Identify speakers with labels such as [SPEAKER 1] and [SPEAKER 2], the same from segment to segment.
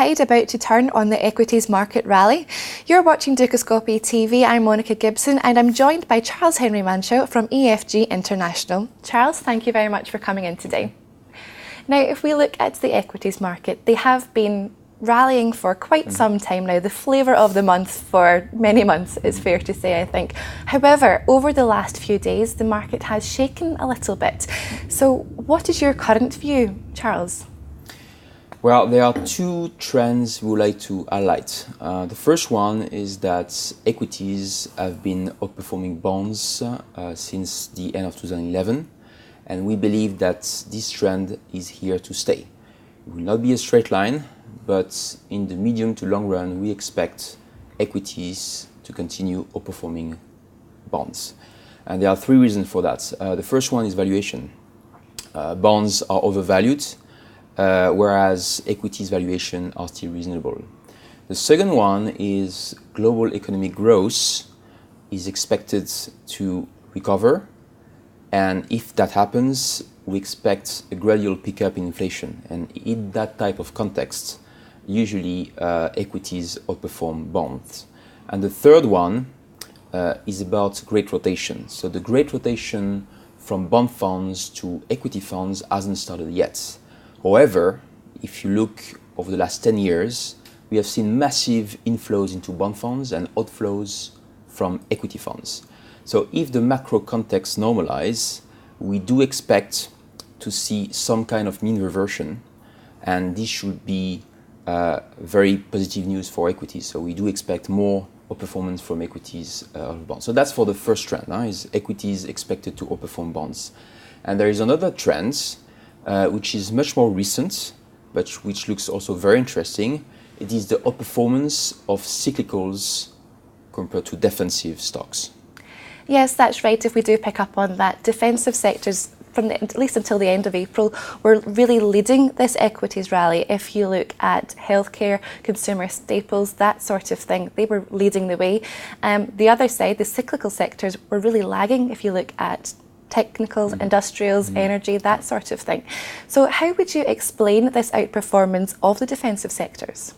[SPEAKER 1] tide about to turn on the equities market rally? You're watching Dukascopy TV. I'm Monica Gibson and I'm joined by Charles Henry Monchau from EFG International. Charles, thank you very much for coming in today. Now, if we look at the equities market, they have been rallying for quite some time now, the flavour of the month for many months, it's fair to say, I think. However, over the last few days, the market has shaken a little bit. So what is your current view, Charles?
[SPEAKER 2] Well, there are two trends we would like to highlight. The first one is that equities have been outperforming bonds since the end of 2011, and we believe that this trend is here to stay. It will not be a straight line, but in the medium to long run, we expect equities to continue outperforming bonds. And there are three reasons for that. The first one is valuation. Bonds are overvalued, whereas equities valuation are still reasonable. The second one is global economic growth is expected to recover, and if that happens, we expect a gradual pickup in inflation. And in that type of context, usually equities outperform bonds. And the third one is about great rotation. So the great rotation from bond funds to equity funds hasn't started yet. However, if you look over the last 10 years, we have seen massive inflows into bond funds and outflows from equity funds. So if the macro context normalizes, we do expect to see some kind of mean reversion, and this should be very positive news for equities. So we do expect more outperformance from equities of bonds. So that's for the first trend, is equities expected to outperform bonds. And there is another trend which is much more recent, but which looks also very interesting. It is the outperformance of cyclicals compared to defensive stocks.
[SPEAKER 1] Yes, that's right. If we do pick up on that, defensive sectors, at least until the end of April, were really leading this equities rally. If you look at healthcare, consumer staples, that sort of thing, they were leading the way. The other side, the cyclical sectors, were really lagging. If you look at technicals, industrials, energy, that sort of thing. So how would you explain this outperformance of the defensive sectors?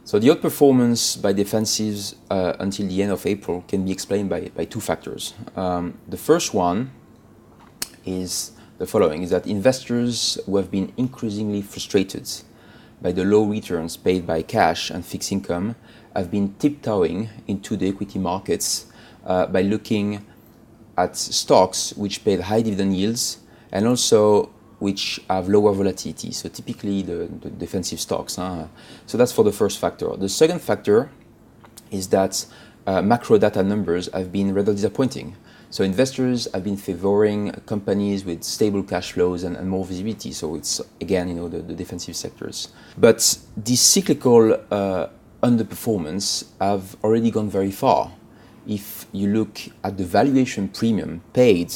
[SPEAKER 2] So the outperformance by defensives until the end of April can be explained by two factors. The first one is the following, is that investors who have been increasingly frustrated by the low returns paid by cash and fixed income have been tiptoeing into the equity markets by looking at stocks which paid high dividend yields and also which have lower volatility, so typically the defensive stocks. So that's for the first factor. The second factor is that macro data numbers have been rather disappointing. So investors have been favoring companies with stable cash flows and more visibility. So it's, again, the defensive sectors. But these cyclical underperformance have already gone very far. If you look at the valuation premium paid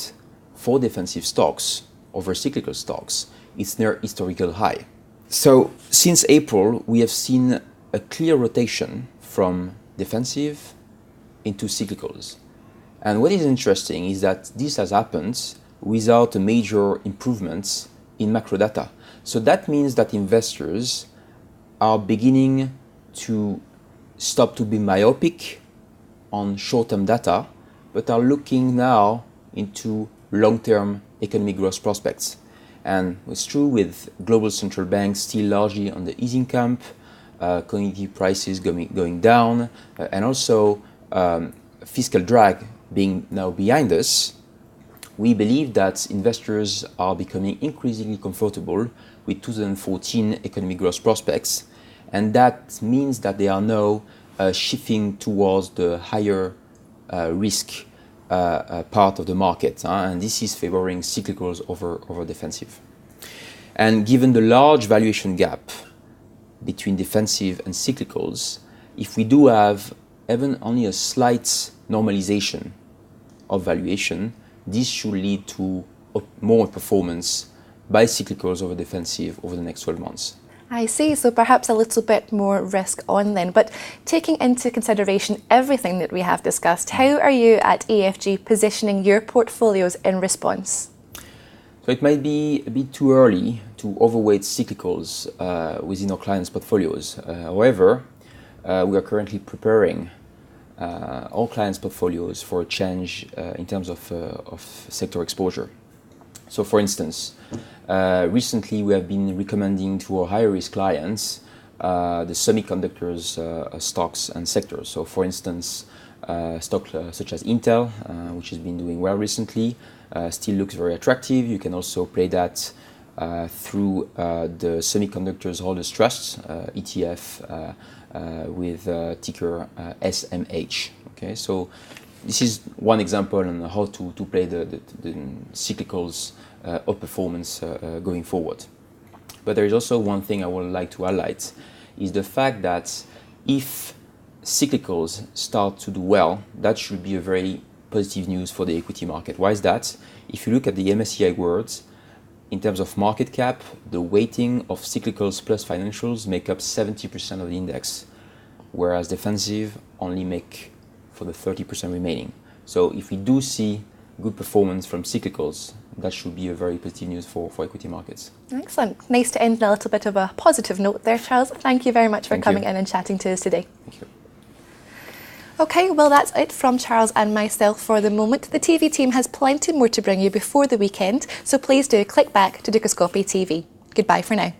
[SPEAKER 2] for defensive stocks over cyclical stocks, it's near historical high. So since April, we have seen a clear rotation from defensive into cyclicals. And what is interesting is that this has happened without a major improvement in macro data. So that means that investors are beginning to stop to be myopic on short-term data, but are looking now into long-term economic growth prospects. And it's true with global central banks still largely on the easing camp, commodity prices going down, and also fiscal drag being now behind us. We believe that investors are becoming increasingly comfortable with 2014 economic growth prospects, and that means that they are now shifting towards the higher risk part of the market, and this is favoring cyclicals over defensive. And given the large valuation gap between defensive and cyclicals, if we do have even only a slight normalization of valuation, this should lead to more performance by cyclicals over defensive over the next 12 months.
[SPEAKER 1] I see, so perhaps a little bit more risk on then. But taking into consideration everything that we have discussed, how are you at EFG positioning your portfolios in response?
[SPEAKER 2] So it might be a bit too early to overweight cyclicals within our clients' portfolios. However, we are currently preparing all clients' portfolios for a change in terms of sector exposure. So for instance, recently we have been recommending to our higher-risk clients the semiconductors stocks and sectors. So for instance, stocks such as Intel, which has been doing well recently, still looks very attractive. You can also play that through the Semiconductors Holders Trust ETF with ticker SMH. Okay, so this is one example on how to play the cyclicals outperformance going forward. But there is also one thing I would like to highlight, is the fact that if cyclicals start to do well, that should be a very positive news for the equity market. Why is that? If you look at the MSCI World, in terms of market cap, the weighting of cyclicals plus financials make up 70% of the index, whereas defensive only make for the 30% remaining. So if we do see good performance from cyclicals, that should be a very positive news for equity markets.
[SPEAKER 1] Excellent. Nice to end on a little bit of a positive note there, Charles. Thank you very much for coming in and chatting to us today.
[SPEAKER 2] Thank you.
[SPEAKER 1] Okay, well that's it from Charles and myself for the moment. The TV team has plenty more to bring you before the weekend, so please do click back to Dukascopy TV. Goodbye for now.